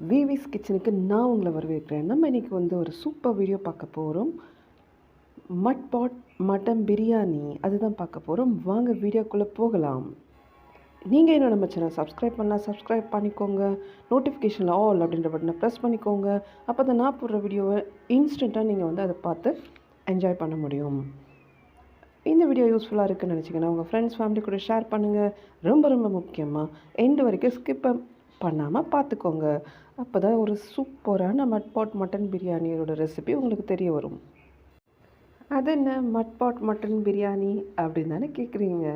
விவிஸ் கிச்சனுக்கு நான் உங்களை வரவேற்கிறேன். நம்ம இன்றைக்கி ஒரு சூப்பர் வீடியோ பார்க்க போகிறோம். மட்டன் பிரியாணி அதுதான் பார்க்க போகிறோம். வாங்க வீடியோக்குள்ளே போகலாம். நீங்கள் இன்னும் நம்ம சேனல் சப்ஸ்கிரைப் பண்ணலாம், சப்ஸ்கிரைப் பண்ணிக்கோங்க. நோட்டிஃபிகேஷனில் ஆல் அப்படின்ற பட்டனை ப்ரெஸ் பண்ணிக்கோங்க. அப்போ தான் நான் போடுற வீடியோவை இன்ஸ்டண்ட்டாக நீங்கள் அதை பார்த்து என்ஜாய் பண்ண முடியும். இந்த வீடியோ யூஸ்ஃபுல்லாக இருக்குதுன்னு நினச்சிங்கன்னா உங்கள் ஃப்ரெண்ட்ஸ் ஃபேமிலி கூட ஷேர் பண்ணுங்கள். ரொம்ப ரொம்ப முக்கியமாக எண்டு வரைக்கும் ஸ்கிப் பண்ணாமல் பார்த்துக்கோங்க. அப்போ தான் ஒரு சூப்பரான மட்டன் பிரியாணியோட ரெசிபி உங்களுக்கு தெரிய வரும். அது என்ன மட்டன் பிரியாணி அப்படின்னு தானே கேட்குறீங்க?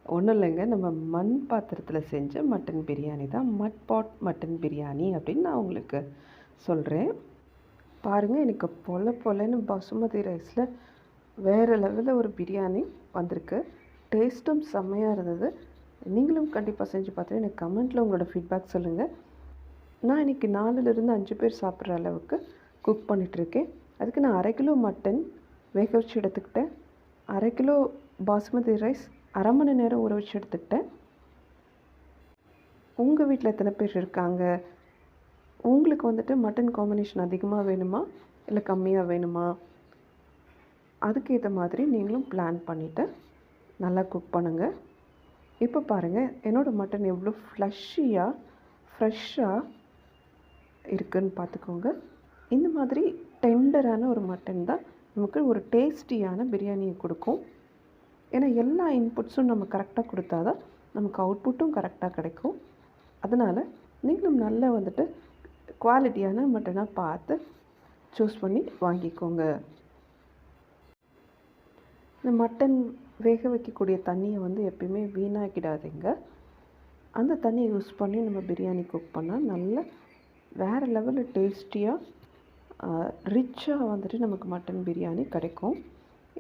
ஒன்றும் இல்லைங்க, நம்ம மண் பாத்திரத்தில் செஞ்ச மட்டன் பிரியாணி தான் மட்டன் பிரியாணி அப்படின்னு நான் உங்களுக்கு சொல்கிறேன். பாருங்கள், எனக்கு பொலன்னு பாசுமதி ரைஸில் வேறு லெவலில் ஒரு பிரியாணி வந்திருக்கு. டேஸ்ட்டும் செம்மையாக இருந்தது. நீங்களும் கண்டிப்பாக செஞ்சு பார்த்துட்டு எனக்கு கமெண்ட்டில் உங்களோட ஃபீட்பேக் சொல்லுங்கள். நான் இன்றைக்கி 4லேருந்து 5 பேர் சாப்பிட்ற அளவுக்கு குக் பண்ணிகிட்ருக்கேன். அதுக்கு நான் 1/2 கிலோ மட்டன் வேக வச்சு எடுத்துக்கிட்டேன். 1/2 கிலோ பாசுமதி ரைஸ் 1/2 மணி நேரம் ஊற வச்சு எடுத்துக்கிட்டேன். உங்கள் வீட்டில் எத்தனை பேர் இருக்காங்க? உங்களுக்கு மட்டன் காம்பினேஷன் அதிகமாக வேணுமா இல்லை கம்மியாக வேணுமா? அதுக்கேற்ற மாதிரி நீங்களும் பிளான் பண்ணிவிட்டு நல்லா குக் பண்ணுங்கள். இப்போ பாருங்கள், என்னோடய மட்டன் எவ்வளோ ஃப்ரெஷ்ஷாக இருக்குதுன்னு பார்த்துக்கோங்க. இந்த மாதிரி டெண்டரான ஒரு மட்டன் தான் நமக்கு ஒரு டேஸ்டியான பிரியாணியை கொடுக்கும். ஏன்னா எல்லா இன்புட்ஸும் நம்ம கரெக்டாக கொடுத்தா தான் நமக்கு அவுட்புட்டும் கரெக்டாக கிடைக்கும். அதனால் நீங்களும் நல்லா குவாலிட்டியான மட்டனாக பார்த்து சூஸ் பண்ணி வாங்கிக்கோங்க. இந்த மட்டன் வேக வைக்கக்கூடிய தண்ணியை எப்பயுமே வீணாக்கிடாதீங்க. அந்த தண்ணியை யூஸ் பண்ணி நம்ம பிரியாணி குக் பண்ணால் நல்ல வேறு லெவலில் டேஸ்டியாக ரிச்சாக நமக்கு மட்டன் பிரியாணி கிடைக்கும்.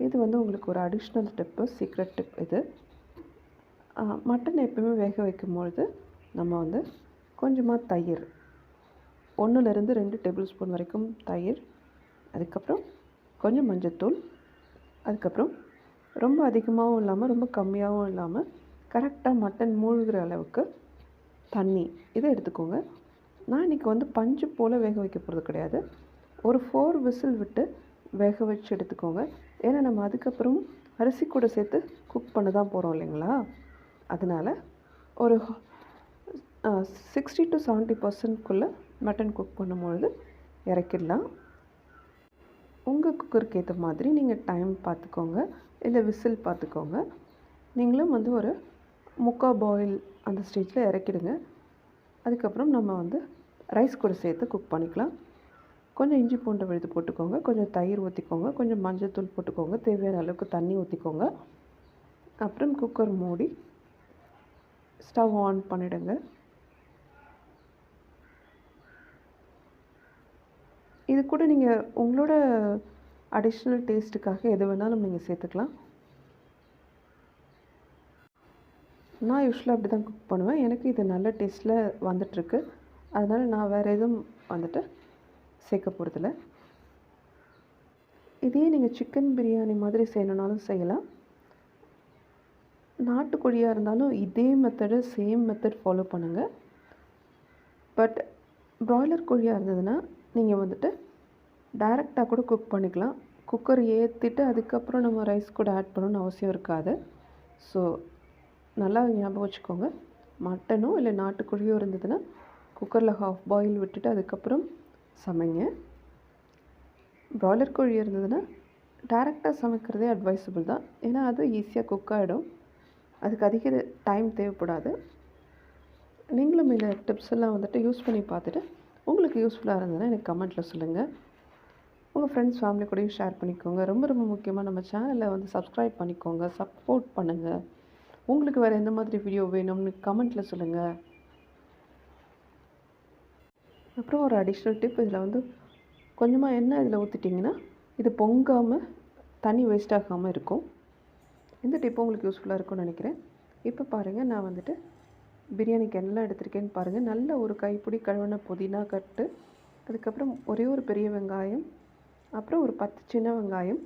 இது உங்களுக்கு ஒரு அடிஷ்னல் டிப்பு, சீக்ரெட் டிப் இது. மட்டன் எப்பயுமே வேக வைக்கும்பொழுது நம்ம கொஞ்சமாக தயிர், 1லேருந்து 2 டேபிள் ஸ்பூன் வரைக்கும் தயிர், அதுக்கப்புறம் கொஞ்சம் மஞ்சத்தூள், அதுக்கப்புறம் ரொம்ப அதிகமாகவும் இல்லாமல் ரொம்ப கம்மியாகவும் இல்லாமல் கரெக்டாக மட்டன் மூழ்கிற அளவுக்கு தண்ணி இதை எடுத்துக்கோங்க. நான் இன்றைக்கி பஞ்சு போல் வேக வைக்க போகிறது கிடையாது. ஒரு 4 விசில் விட்டு வேக வச்சு எடுத்துக்கோங்க. ஏன்னா நம்ம அதுக்கப்புறம் அரிசி கூட சேர்த்து குக் பண்ண தான் போகிறோம் இல்லைங்களா? அதனால் ஒரு 60 to 70% மட்டன் குக் பண்ணும்பொழுது இறக்கிடலாம். உங்கள் குக்கருக்கு ஏற்ற மாதிரி நீங்கள் டைம் பார்த்துக்கோங்க, இல்லை விசில் பார்த்துக்கோங்க. நீங்களும் ஒரு 3/4 பாயில் அந்த ஸ்டேஜில் இறக்கிடுங்க. அதுக்கப்புறம் நம்ம ரைஸ் கூட சேர்த்து குக் பண்ணிக்கலாம். கொஞ்சம் இஞ்சி பூண்டு விழுது போட்டுக்கோங்க, கொஞ்சம் தயிர் ஊற்றிக்கோங்க, கொஞ்சம் மஞ்சள்தூள் போட்டுக்கோங்க, தேவையான அளவுக்கு தண்ணி ஊற்றிக்கோங்க. அப்புறம் குக்கர் மூடி ஸ்டவ் ஆன் பண்ணிவிடுங்க. இது கூட நீங்கள் உங்களோட அடிஷ்னல் டேஸ்ட்டுக்காக எது வேணாலும் நீங்கள் சேர்த்துக்கலாம். நான் யூஸ்வலாக அப்படி தான் குக் பண்ணுவேன். எனக்கு இது நல்ல டேஸ்ட்டில் வந்துட்டுருக்கு. அதனால் நான் வேறு எதுவும் சேர்க்க போகிறதில்ல. இதே நீங்கள் சிக்கன் பிரியாணி மாதிரி செய்யணுன்னாலும் செய்யலாம். நாட்டுக்கோழியாக இருந்தாலும் இதே சேம் மெத்தட் ஃபாலோ பண்ணுங்கள். பட் ப்ராய்லர் கோழியாக இருந்ததுன்னா நீங்கள் டைரெக்டாக கூட குக் பண்ணிக்கலாம். குக்கர் ஏற்றிட்டு அதுக்கப்புறம் நம்ம ரைஸ் கூட ஆட் பண்ணணும்னு அவசியம் இருக்காது. ஸோ நல்லா ஞாபகம் வச்சுக்கோங்க. மட்டனோ இல்லை நாட்டுக்கோழியோ இருந்ததுன்னா குக்கரில் ஹாஃப் பாயில் விட்டுட்டு அதுக்கப்புறம் சமைங்க. ப்ராய்லர் கோழி இருந்ததுன்னா டைரெக்டாக சமைக்கிறதே அட்வைசபிள் தான். ஏன்னா அது ஈஸியாக குக் ஆகிடும், அதுக்கு அதிக டைம் தேவைப்படாது. நீங்களும் இந்த டிப்ஸ் எல்லாம் யூஸ் பண்ணி பார்த்துட்டு உங்களுக்கு யூஸ்ஃபுல்லாக இருந்ததுன்னா எனக்கு கமெண்ட்டில் சொல்லுங்கள். உங்கள் ஃப்ரெண்ட்ஸ் ஃபேமிலி கூடயும் ஷேர் பண்ணிக்கோங்க. ரொம்ப ரொம்ப முக்கியமாக நம்ம சேனலை சப்ஸ்கிரைப் பண்ணிக்கோங்க, சப்போர்ட் பண்ணுங்கள். உங்களுக்கு வேறு எந்த மாதிரி வீடியோ வேணும்னு கமெண்ட்டில் சொல்லுங்கள். அப்புறம் ஒரு அடிஷ்னல் டிப், இதில் கொஞ்சமாக எண்ணெய் இதில் ஊற்றிட்டிங்கன்னா இது பொங்காமல் தண்ணி வேஸ்ட் ஆகாமல் இருக்கும். இந்த டிப்பு உங்களுக்கு யூஸ்ஃபுல்லாக இருக்கும்னு நினைக்கிறேன். இப்போ பாருங்கள், நான் பிரியாணிக்கு என்னெல்லாம் எடுத்திருக்கேன்னு பாருங்கள். நல்ல ஒரு கைப்பிடி கழுவின புதினா கட்டு, அதுக்கப்புறம் ஒரே ஒரு பெரிய வெங்காயம், அப்புறம் ஒரு 10 சின்ன வெங்காயம்,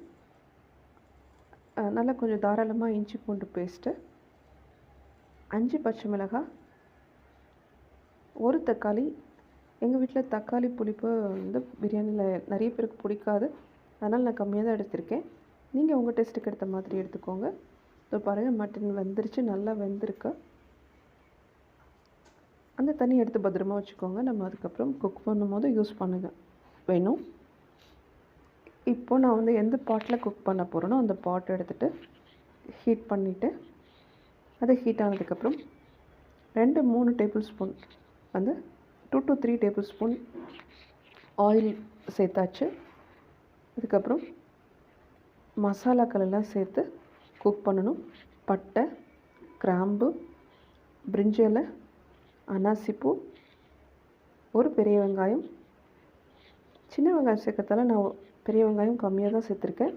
நல்லா கொஞ்சம் தாராளமாக இஞ்சி பூண்டு பேஸ்ட்டு, 5 பச்சை மிளகாய், 1 தக்காளி, எங்கள் வீட்டில் தக்காளி புளிப்பு வந்து பிரியாணியில் நிறைய பேருக்கு பிடிக்காது. அதனால் நான் கம்மியாக தான் எடுத்திருக்கேன். நீங்கள் உங்கள் டேஸ்ட்டுக்கு ஏற்ற மாதிரி எடுத்துக்கோங்க. இப்போ பாருங்கள், மட்டன் வெந்துருச்சு, நல்லா வெந்திருக்கு. அந்த தண்ணி எடுத்து பத்திரமா வச்சுக்கோங்க. நம்ம அதுக்கப்புறம் குக் பண்ணும்போது யூஸ் பண்ணுங்க வேணும். இப்போது நான் வந்து எந்த பாட்டில் குக் பண்ண போகிறேனோ அந்த பாட் எடுத்துகிட்டு ஹீட் பண்ணிவிட்டு, அது ஹீட் ஆனதுக்கப்புறம் 2-3 டேபிள் ஸ்பூன் வந்து 2 to 3 டேபிள் ஸ்பூன் ஆயில் சேர்த்தாச்சு. அதுக்கப்புறம் மசாலாக்கள் எல்லாம் சேர்த்து குக் பண்ணணும். பட்டை, கிராம்பு, பிரிஞ்சி இலை, அன்னாசிப்பூ, ஒரு பெரிய வெங்காயம். சின்ன வெங்காயம் சேர்க்கறதால நான் பெரிய வெங்காயம் கம்மியாக தான் சேர்த்துருக்கேன்.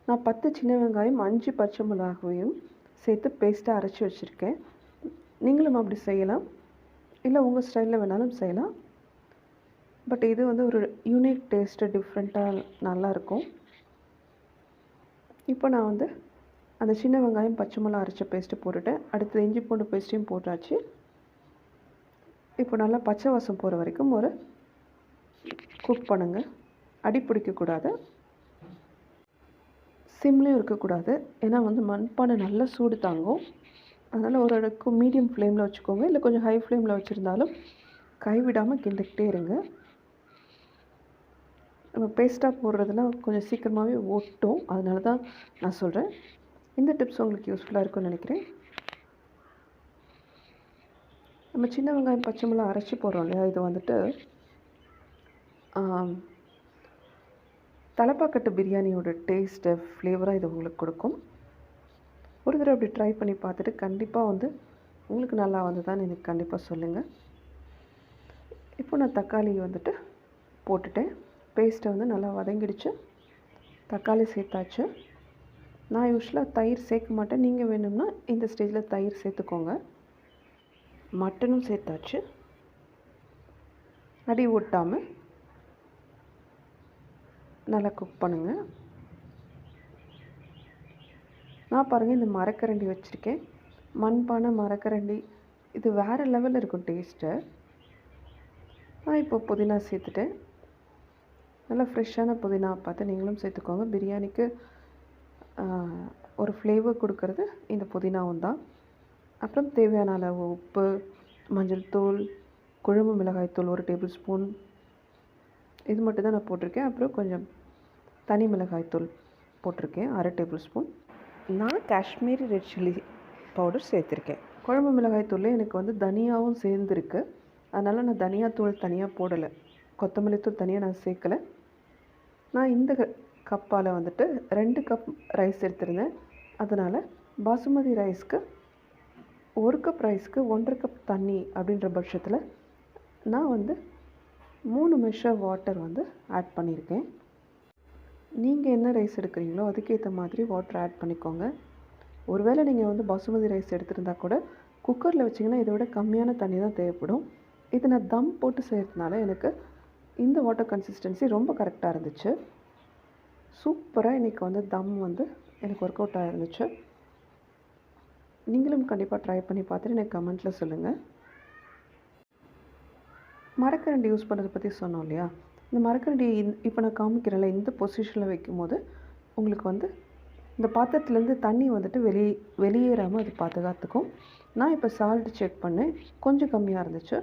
நான் 10 சின்ன வெங்காயம் 5 பச்சை மிளகாயும் சேர்த்து பேஸ்ட்டாக அரைச்சி வச்சுருக்கேன். நீங்களும் அப்படி செய்யலாம், இல்லை உங்கள் ஸ்டைலில் வேணாலும் செய்யலாம். பட் இது வந்து ஒரு யூனிக் டேஸ்ட்டு, டிஃப்ரெண்ட்டாக நல்லாயிருக்கும். இப்போ நான் வந்து அந்த சின்ன வெங்காயம் பச்சை மிளகா அரைச்ச பேஸ்ட்டு போட்டுட்டேன். அடுத்து இஞ்சி பூண்டு பேஸ்ட்டையும் போட்டாச்சு. இப்போ நல்லா பச்சை வாசம் போகிற வரைக்கும் ஒரு குக் பண்ணுங்கள். அடி பிடிக்கக்கூடாது, சிம்லேயும் இருக்கக்கூடாது. ஏன்னா வந்து மண்பானை நல்லா சூடு தாங்கும். அதனால் ஒரு அடுக்கு மீடியம் ஃப்ளேமில் வச்சுக்கோங்க, இல்லை கொஞ்சம் ஹை ஃப்ளேமில் வச்சுருந்தாலும் கைவிடாமல் கிண்டிக்கிட்டே இருங்க. நம்ம பேஸ்ட்டாக போடுறதுலாம் கொஞ்சம் சீக்கிரமாகவே ஒட்டும். அதனால தான் நான் சொல்கிறேன். இந்த டிப்ஸ் உங்களுக்கு யூஸ்ஃபுல்லாக இருக்கும்னு நினைக்கிறேன். நம்ம சின்ன வெங்காயம் பச்சை மிளகா அரைச்சி போடுறோம் இல்லையா, இது வந்துட்டு தலப்பாக்கட்டு பிரியாணியோட டேஸ்ட்டு, ஃப்ளேவராக இது உங்களுக்கு கொடுக்கும். ஒரு தடவை அப்படி ட்ரை பண்ணி பார்த்துட்டு கண்டிப்பாக வந்து உங்களுக்கு நல்லா வந்ததான்னு எனக்கு கண்டிப்பாக சொல்லுங்கள். இப்போ நான் தக்காளி வந்துட்டு போட்டுட்டேன். பேஸ்ட்டை வந்து நல்லா வதங்கிடுச்சு. தக்காளி சேர்த்தாச்சு. நான் யூஸ்வலாக தயிர் சேர்க்க மாட்டேன். நீங்கள் வேணும்னா இந்த ஸ்டேஜில் தயிர் சேர்த்துக்கோங்க. மட்டனும் சேர்த்தாச்சு. அடி ஒட்டாமல் நல்லா குக் பண்ணுங்கள். நான் பாருங்கள், இந்த மரக்கரண்டி வச்சுருக்கேன். மண்பானை மரக்கரண்டி, இது வேறு லெவலில் இருக்கும் டேஸ்ட்டு. நான் இப்போ புதினா சேர்த்துட்டேன். நல்லா ஃப்ரெஷ்ஷான புதினா பார்த்து நீங்களும் சேர்த்துக்கோங்க. பிரியாணிக்கு ஒரு ஃப்ளேவர் கொடுக்கறது இந்த புதினாவும் தான். அப்புறம் தேவையான அளவு உப்பு, மஞ்சள் தூள், குழம்பு மிளகாய் தூள் 1 டேபிள் ஸ்பூன், இது மட்டும் தான் நான் போட்டிருக்கேன். அப்புறம் கொஞ்சம் தனி மிளகாய் தூள் போட்டிருக்கேன், 1/2 டேபிள் ஸ்பூன். நான் காஷ்மீரி ரெட் சில்லி பவுடர் சேர்த்துருக்கேன். குழம்பு மிளகாய் தூளில் எனக்கு வந்து தனியாகவும் சேர்ந்துருக்கு. அதனால் நான் தனியாத்தூள் தனியாக போடலை, கொத்தமல்லி தூள் தனியாக நான் சேர்க்கலை. நான் இந்த கப்பால் வந்துட்டு 2 கப் ரைஸ் எடுத்திருந்தேன். அதனால் பாசுமதி ரைஸ்க்கு 1 கப் ரைஸ்க்கு 1.5 கப் தண்ணி அப்படின்ற பட்சத்தில் நான் வந்து 3 மெஷர் வாட்டர் வந்து ஆட் பண்ணியிருக்கேன். நீங்கள் என்ன ரைஸ் எடுக்கிறீங்களோ அதுக்கேற்ற மாதிரி வாட்டர் ஆட் பண்ணிக்கோங்க. ஒருவேளை நீங்கள் வந்து பாசுமதி ரைஸ் எடுத்திருந்தா கூட குக்கரில் வச்சிங்கன்னா இதை விட கம்மியான தண்ணி தான் தேவைப்படும். இது நான் தம் போட்டு செய்கிறதுனால எனக்கு இந்த வாட்டர் கன்சிஸ்டன்சி ரொம்ப கரெக்டாக இருந்துச்சு. சூப்பராக இன்றைக்கி வந்து தம் வந்து எனக்கு ஒர்க் அவுட் ஆகிருந்துச்சு. நீங்களும் கண்டிப்பாக ட்ரை பண்ணி பார்த்துட்டு எனக்கு கமெண்ட்டில் சொல்லுங்கள். மரக்கரண்டி யூஸ் பண்ணுறதை பற்றி சொன்னோம் இல்லையா, இந்த மரக்கரண்டி இப்போ நான் காமிக்கிறேன்ல, இந்த பொசிஷனில் வைக்கும்போது உங்களுக்கு வந்து இந்த பாத்திரத்துலேருந்து தண்ணி வந்துட்டு வெளியேறாமல் அது பாதுகாத்துக்கும். நான் இப்போ சால்ட்டு செக் பண்ணேன், கொஞ்சம் கம்மியாக இருந்துச்சு.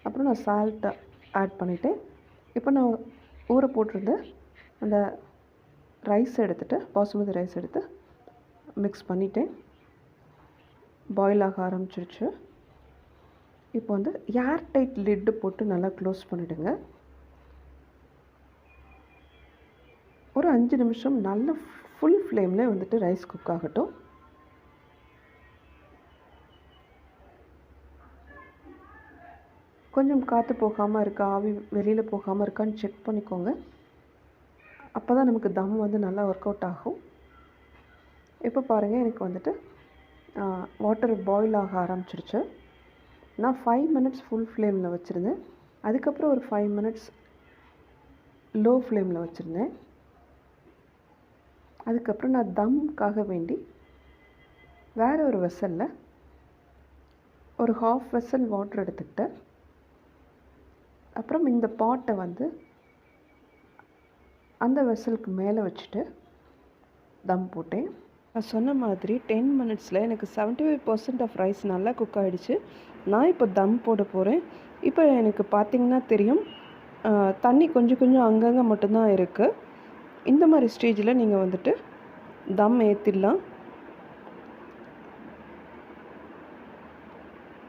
அப்புறம் நான் சால்ட்டை ஆட் பண்ணிவிட்டேன். இப்போ நான் ஊற போட்டிருந்த அந்த ரைஸ் எடுத்துகிட்டு, பாசுமதி ரைஸ் எடுத்து மிக்ஸ் பண்ணிவிட்டேன். பாயில் ஆக ஆரம்பிச்சிருச்சு. இப்போ வந்து ஏர் டைட் லிட்டு போட்டு நல்லா க்ளோஸ் பண்ணிவிடுங்க. ஒரு 5 நிமிஷம் நல்ல ஃபுல் ஃப்ளேமில் வந்துட்டு ரைஸ் குக் ஆகட்டும். கொஞ்சம் காற்று போகாமல் இருக்கா, ஆவி வெளியில் போகாமல் இருக்கான்னு செக் பண்ணிக்கோங்க. அப்போ தான் நமக்கு தம் வந்து நல்லா ஒர்க் அவுட் ஆகும். இப்போ பாருங்கள், எனக்கு வந்துட்டு வாட்டர் பாயில் ஆக ஆரம்பிச்சிருச்சு. நான் 5 மினிட்ஸ் ஃபுல் ஃப்ளேமில் வச்சுருந்தேன். அதுக்கப்புறம் ஒரு 5 மினிட்ஸ் லோ ஃப்ளேமில் வச்சுருந்தேன். அதுக்கப்புறம் நான் தம்முக்காக வேண்டி வேறு ஒரு வெசலில் ஒரு 1/2 வெசல் வாட்டர் எடுத்துக்கிட்டேன். அப்புறம் இந்த பாட்டை வந்து அந்த வெசலுக்கு மேலே வச்சுட்டு தம் போட்டேன். நான் சொன்ன மாதிரி 10 மினிட்ஸில் எனக்கு 75% ஆஃப் ரைஸ் நல்லா குக் ஆகிடுச்சு. நான் இப்போ தம் போட போகிறேன். இப்போ எனக்கு பார்த்திங்கன்னா தெரியும், தண்ணி கொஞ்சம் கொஞ்சம் அங்கங்கே மட்டும்தான் இருக்குது. இந்த மாதிரி ஸ்டேஜில் நீங்கள் வந்துட்டு தம் ஏற்றிடலாம்.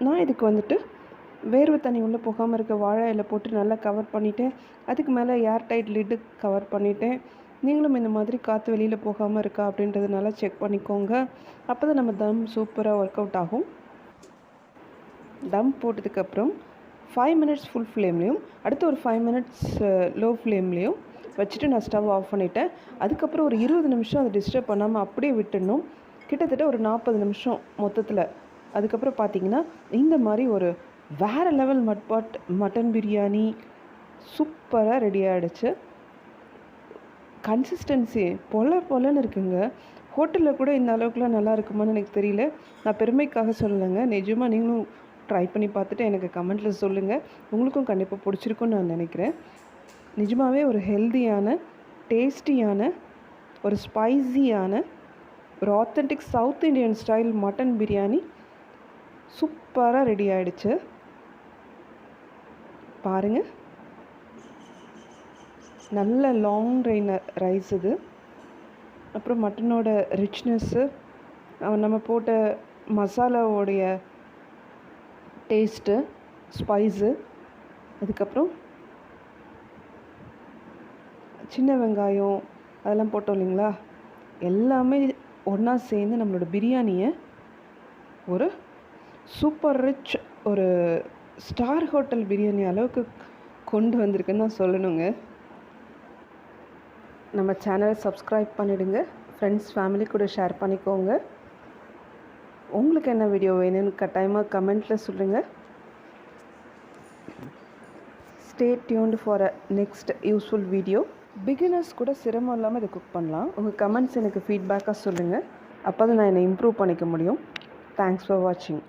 நான் இதுக்கு வந்துட்டு வேர்வை தண்ணி உள்ளே போகாமல் இருக்க வாழை இலை போட்டு நல்லா கவர் பண்ணிவிட்டேன். அதுக்கு மேலே ஏர் டைட் லிட்டு கவர் பண்ணிவிட்டேன். நீங்களும் இந்த மாதிரி காற்று வெளியில் போகாமல் இருக்கா அப்படின்றது நல்லா செக் பண்ணிக்கோங்க. அப்போ தான் நம்ம தம் சூப்பராக ஒர்க் அவுட் ஆகும். தம் போட்டதுக்கப்புறம் 5 மினிட்ஸ் ஃபுல் ஃப்ளேம்லேயும் அடுத்து ஒரு 5 மினிட்ஸ் லோ ஃப்ளேம்லேயும் வச்சுட்டு நான் ஸ்டவ் ஆஃப் பண்ணிவிட்டேன். அதுக்கப்புறம் ஒரு 20 நிமிஷம் அதை டிஸ்டர்ப் பண்ணாமல் அப்படியே விட்டுடணும். கிட்டத்தட்ட ஒரு 40 நிமிஷம் மொத்தத்தில். அதுக்கப்புறம் பார்த்திங்கன்னா இந்த மாதிரி ஒரு வேறு லெவல் மட்டன் பிரியாணி சூப்பராக ரெடி ஆகிடுச்சு. கன்சிஸ்டன்சி பொலன்னு இருக்குங்க. ஹோட்டலில் கூட இந்த அளவுக்குலாம் நல்லா இருக்குமான்னு எனக்கு தெரியல. நான் பெருமைக்காக சொல்லலைங்க, நிஜமாக நீங்களும் ட்ரை பண்ணி பார்த்துட்டு எனக்கு கமெண்ட்டில் சொல்லுங்கள். உங்களுக்கும் கண்டிப்பாக பிடிச்சிருக்குன்னு நான் நினைக்கிறேன். நிஜமாகவே ஒரு ஹெல்தியான, டேஸ்டியான, ஒரு ஸ்பைஸியான, ஒரு authentic south Indian style mutton biryani சூப்பராக ரெடி ஆகிடுச்சு. பாருங்கள், நல்ல லாங் ரைஸ் இது. அப்புறம் மட்டனோட ரிச்னஸ்ஸு, நம்ம போட்ட மசாலாவோடைய டேஸ்ட்டு, ஸ்பைஸு, அதுக்கப்புறம் சின்ன வெங்காயம் அதெல்லாம் போட்டோம் இல்லைங்களா, எல்லாமே ஒன்றா சேர்ந்து நம்மளோட பிரியாணியை ஒரு சூப்பர் ரிச், ஒரு ஸ்டார் ஹோட்டல் பிரியாணி அளவுக்கு கொண்டு வந்திருக்குன்னு தான் சொல்லணுங்க. நம்ம சேனலை சப்ஸ்கிரைப் பண்ணிவிடுங்க. ஃப்ரெண்ட்ஸ் ஃபேமிலி கூட ஷேர் பண்ணிக்கோங்க. உங்களுக்கு என்ன வீடியோ வேணும்னு கட்டாயமாக கமெண்ட்டில் சொல்லுங்கள். Stay tuned for a next useful video. Beginners கூட சிரமம் இல்லாமல் இதை குக் பண்ணலாம். உங்கள் கமெண்ட்ஸ் எனக்கு ஃபீட்பேக்காக சொல்லுங்கள். அப்போ தான் நான் என்னை இம்ப்ரூவ் பண்ணிக்க முடியும். தேங்க்ஸ் ஃபார் வாட்சிங்.